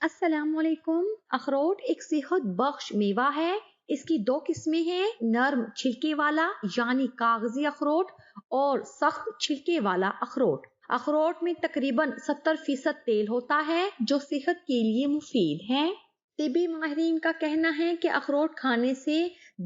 السلام علیکم۔ اخروٹ ایک صحت بخش میوہ ہے۔ اس کی دو قسمیں ہیں، نرم چھلکے والا یعنی کاغذی اخروٹ اور سخت چھلکے والا اخروٹ۔ اخروٹ میں تقریباً 70% تیل ہوتا ہے جو صحت کے لیے مفید ہے۔ طبی ماہرین کا کہنا ہے کہ اخروٹ کھانے سے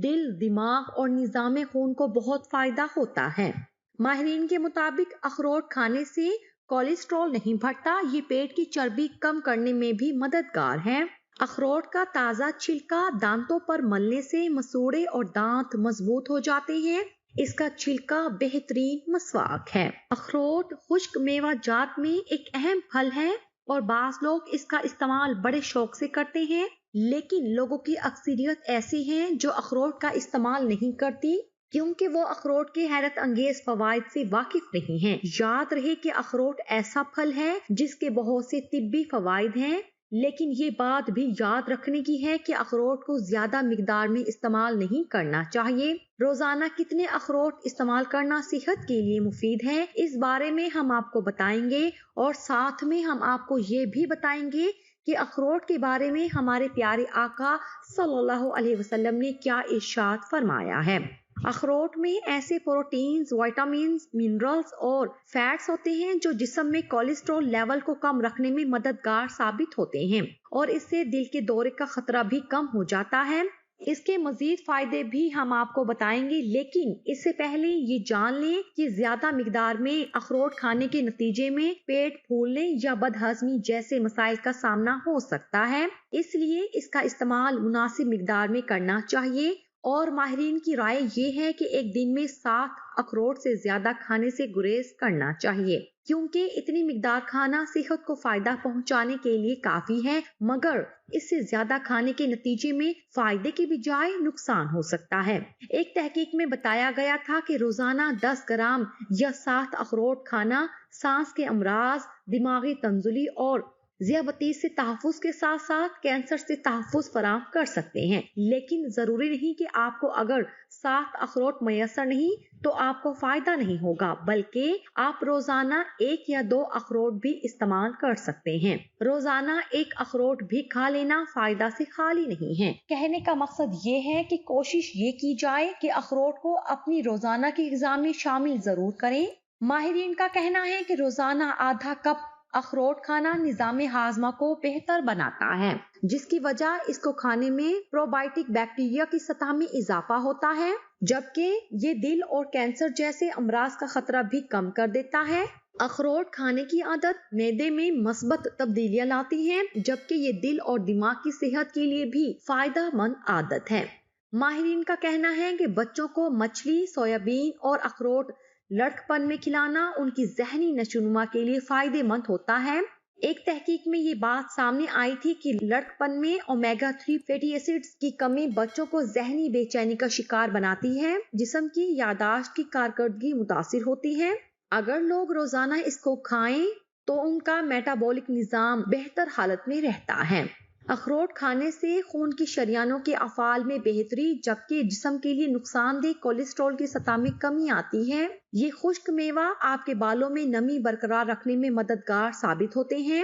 دل، دماغ اور نظام خون کو بہت فائدہ ہوتا ہے۔ ماہرین کے مطابق اخروٹ کھانے سے کولیسٹرول نہیں بڑھتا، یہ پیٹ کی چربی کم کرنے میں بھی مددگار ہے۔ اخروٹ کا تازہ چھلکا دانتوں پر ملنے سے مسوڑے اور دانت مضبوط ہو جاتے ہیں۔ اس کا چھلکا بہترین مسواک ہے۔ اخروٹ خشک میوہ جات میں ایک اہم پھل ہے اور بعض لوگ اس کا استعمال بڑے شوق سے کرتے ہیں، لیکن لوگوں کی اکثریت ایسی ہیں جو اخروٹ کا استعمال نہیں کرتی کیونکہ وہ اخروٹ کے حیرت انگیز فوائد سے واقف نہیں ہیں۔ یاد رہے کہ اخروٹ ایسا پھل ہے جس کے بہت سے طبی فوائد ہیں، لیکن یہ بات بھی یاد رکھنے کی ہے کہ اخروٹ کو زیادہ مقدار میں استعمال نہیں کرنا چاہیے۔ روزانہ کتنے اخروٹ استعمال کرنا صحت کے لیے مفید ہے، اس بارے میں ہم آپ کو بتائیں گے اور ساتھ میں ہم آپ کو یہ بھی بتائیں گے کہ اخروٹ کے بارے میں ہمارے پیارے آقا صلی اللہ علیہ وسلم نے کیا ارشاد فرمایا ہے۔ اخروٹ میں ایسے پروٹینز، وائٹامنز، منرلز اور فیٹس ہوتے ہیں جو جسم میں کولیسٹرول لیول کو کم رکھنے میں مددگار ثابت ہوتے ہیں اور اس سے دل کے دورے کا خطرہ بھی کم ہو جاتا ہے۔ اس کے مزید فائدے بھی ہم آپ کو بتائیں گے، لیکن اس سے پہلے یہ جان لیں کہ زیادہ مقدار میں اخروٹ کھانے کے نتیجے میں پیٹ پھولنے یا بدہضمی جیسے مسائل کا سامنا ہو سکتا ہے، اس لیے اس کا استعمال مناسب مقدار میں کرنا چاہیے۔ اور ماہرین کی رائے یہ ہے کہ ایک دن میں 7 اخروٹ سے زیادہ کھانے سے گریز کرنا چاہیے، کیونکہ اتنی مقدار کھانا صحت کو فائدہ پہنچانے کے لیے کافی ہے، مگر اس سے زیادہ کھانے کے نتیجے میں فائدے کی بجائے نقصان ہو سکتا ہے۔ ایک تحقیق میں بتایا گیا تھا کہ روزانہ 10 گرام یا 7 اخروٹ کھانا سانس کے امراض، دماغی تنزلی اور ذیابیطس سے تحفظ کے ساتھ ساتھ کینسر سے تحفظ فراہم کر سکتے ہیں، لیکن ضروری نہیں کہ آپ کو اگر 7 اخروٹ میسر نہیں تو آپ کو فائدہ نہیں ہوگا، بلکہ آپ روزانہ 1 یا 2 اخروٹ بھی استعمال کر سکتے ہیں۔ روزانہ 1 اخروٹ بھی کھا لینا فائدہ سے خالی نہیں ہے۔ کہنے کا مقصد یہ ہے کہ کوشش یہ کی جائے کہ اخروٹ کو اپنی روزانہ کی غذا میں شامل ضرور کریں۔ ماہرین کا کہنا ہے کہ روزانہ آدھا کپ اخروٹ کھانا نظام ہاضمہ کو بہتر بناتا ہے، جس کی وجہ اس کو کھانے میں پروبائیوٹک بیکٹیریا کی سطح میں اضافہ ہوتا ہے، جبکہ یہ دل اور کینسر جیسے امراض کا خطرہ بھی کم کر دیتا ہے۔ اخروٹ کھانے کی عادت معدے میں مثبت تبدیلیاں لاتی ہے، جبکہ یہ دل اور دماغ کی صحت کے لیے بھی فائدہ مند عادت ہے۔ ماہرین کا کہنا ہے کہ بچوں کو مچھلی، سویابین اور اخروٹ لڑکپن میں کھلانا ان کی ذہنی نشوونما کے لیے فائدہ مند ہوتا ہے۔ ایک تحقیق میں یہ بات سامنے آئی تھی کہ لڑکپن میں اومیگا 3 فیٹی ایسڈز کی کمی بچوں کو ذہنی بے چینی کا شکار بناتی ہے، جسم کی یادداشت کی کارکردگی متاثر ہوتی ہے۔ اگر لوگ روزانہ اس کو کھائیں تو ان کا میٹابولک نظام بہتر حالت میں رہتا ہے۔ اخروٹ کھانے سے خون کی شریانوں کے افعال میں بہتری، جبکہ جسم کے لیے نقصان دہ کولیسٹرول کی سطح میں کمی آتی ہے۔ یہ خشک میوہ آپ کے بالوں میں نمی برقرار رکھنے میں مددگار ثابت ہوتے ہیں۔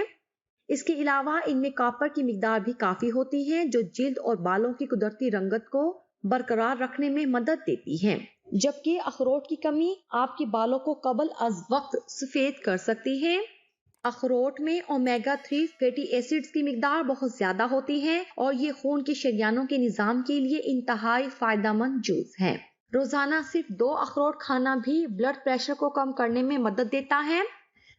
اس کے علاوہ ان میں کاپر کی مقدار بھی کافی ہوتی ہے جو جلد اور بالوں کی قدرتی رنگت کو برقرار رکھنے میں مدد دیتی ہے، جبکہ اخروٹ کی کمی آپ کے بالوں کو قبل از وقت سفید کر سکتی ہے۔ اخروٹ میں اومیگا 3 فیٹی ایسڈز کی مقدار بہت زیادہ ہوتی ہے اور یہ خون کی شریانوں کے نظام کے لیے انتہائی فائدہ مند جز ہے۔ روزانہ صرف 2 اخروٹ کھانا بھی بلڈ پریشر کو کم کرنے میں مدد دیتا ہے،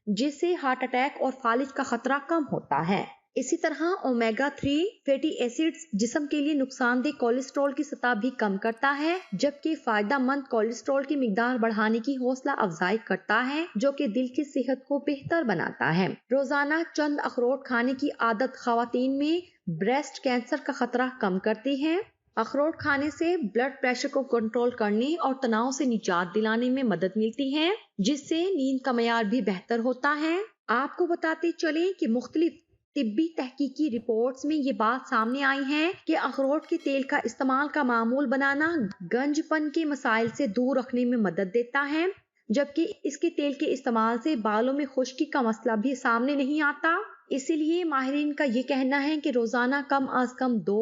جس سے ہارٹ اٹیک اور فالج کا خطرہ کم ہوتا ہے۔ اسی طرح اومیگا 3 فیٹی ایسڈز جسم کے لیے نقصان دہ کولیسٹرول کی سطح بھی کم کرتا ہے، جبکہ فائدہ مند کولیسٹرول کی مقدار بڑھانے کی حوصلہ افزائی کرتا ہے، جو کہ دل کی صحت کو بہتر بناتا ہے۔ روزانہ چند اخروٹ کھانے کی عادت خواتین میں بریسٹ کینسر کا خطرہ کم کرتی ہے۔ اخروٹ کھانے سے بلڈ پریشر کو کنٹرول کرنے اور تناؤ سے نجات دلانے میں مدد ملتی ہے، جس سے نیند کا معیار بھی بہتر ہوتا ہے۔ آپ کو بتاتے چلیں کہ مختلف طبی تحقیقی رپورٹس میں یہ بات سامنے آئی ہے کہ اخروٹ کے تیل کا استعمال کا معمول بنانا گنج پن کے مسائل سے دور رکھنے میں مدد دیتا ہے، جبکہ اس کے تیل کے استعمال سے بالوں میں خشکی کا مسئلہ بھی سامنے نہیں آتا۔ اسی لیے ماہرین کا یہ کہنا ہے کہ روزانہ کم از کم 2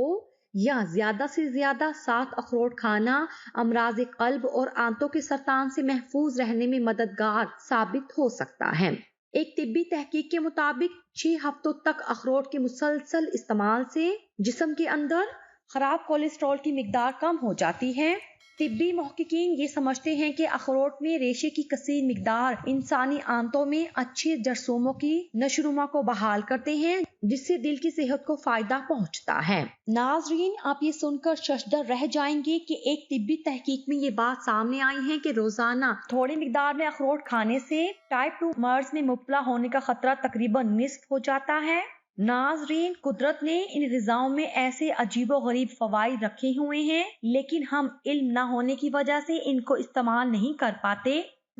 یا زیادہ سے زیادہ 7 اخروٹ کھانا امراض قلب اور آنتوں کے سرطان سے محفوظ رہنے میں مددگار ثابت ہو سکتا ہے۔ ایک طبی تحقیق کے مطابق 6 ہفتوں تک اخروٹ کے مسلسل استعمال سے جسم کے اندر خراب کولیسٹرول کی مقدار کم ہو جاتی ہے۔ طبی محققین یہ سمجھتے ہیں کہ اخروٹ میں ریشے کی کثیر مقدار انسانی آنتوں میں اچھے جرثوموں کی نشوونما کو بحال کرتے ہیں، جس سے دل کی صحت کو فائدہ پہنچتا ہے۔ ناظرین، آپ یہ سن کر ششدر رہ جائیں گے کہ ایک طبی تحقیق میں یہ بات سامنے آئی ہے کہ روزانہ تھوڑی مقدار میں اخروٹ کھانے سے ٹائپ 2 مرض میں مبتلا ہونے کا خطرہ تقریباً نصف ہو جاتا ہے۔ ناظرین، قدرت نے ان غذاؤں میں ایسے عجیب و غریب فوائد رکھے ہوئے ہیں، لیکن ہم علم نہ ہونے کی وجہ سے ان کو استعمال نہیں کر پاتے۔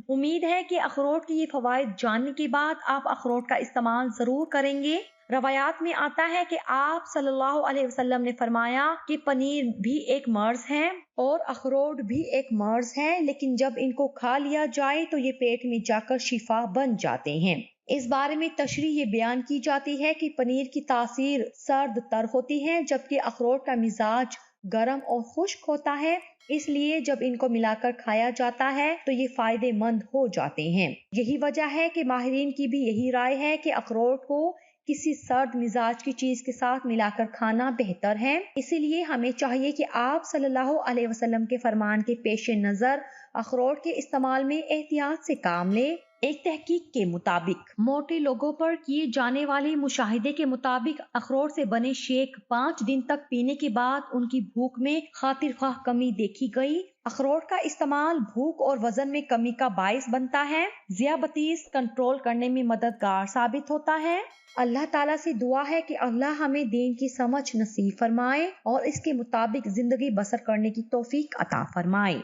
امید ہے کہ اخروٹ کے یہ فوائد جاننے کے بعد آپ اخروٹ کا استعمال ضرور کریں گے۔ روایات میں آتا ہے کہ آپ صلی اللہ علیہ وسلم نے فرمایا کہ پنیر بھی ایک مرض ہے اور اخروٹ بھی ایک مرض ہے، لیکن جب ان کو کھا لیا جائے تو یہ پیٹ میں جا کر شفا بن جاتے ہیں۔ اس بارے میں تشریح یہ بیان کی جاتی ہے کہ پنیر کی تاثیر سرد تر ہوتی ہے، جبکہ اخروٹ کا مزاج گرم اور خشک ہوتا ہے، اس لیے جب ان کو ملا کر کھایا جاتا ہے تو یہ فائدے مند ہو جاتے ہیں۔ یہی وجہ ہے کہ ماہرین کی بھی یہی رائے ہے کہ اخروٹ کو کسی سرد مزاج کی چیز کے ساتھ ملا کر کھانا بہتر ہے۔ اسی لیے ہمیں چاہیے کہ آپ صلی اللہ علیہ وسلم کے فرمان کے پیش نظر اخروٹ کے استعمال میں احتیاط سے کام لیں۔ ایک تحقیق کے مطابق موٹے لوگوں پر کیے جانے والے مشاہدے کے مطابق اخروٹ سے بنے شیک 5 دن تک پینے کے بعد ان کی بھوک میں خاطر خواہ کمی دیکھی گئی۔ اخروٹ کا استعمال بھوک اور وزن میں کمی کا باعث بنتا ہے، ذیابیطس کنٹرول کرنے میں مددگار ثابت ہوتا ہے۔ اللہ تعالیٰ سے دعا ہے کہ اللہ ہمیں دین کی سمجھ نصیب فرمائے اور اس کے مطابق زندگی بسر کرنے کی توفیق عطا فرمائے۔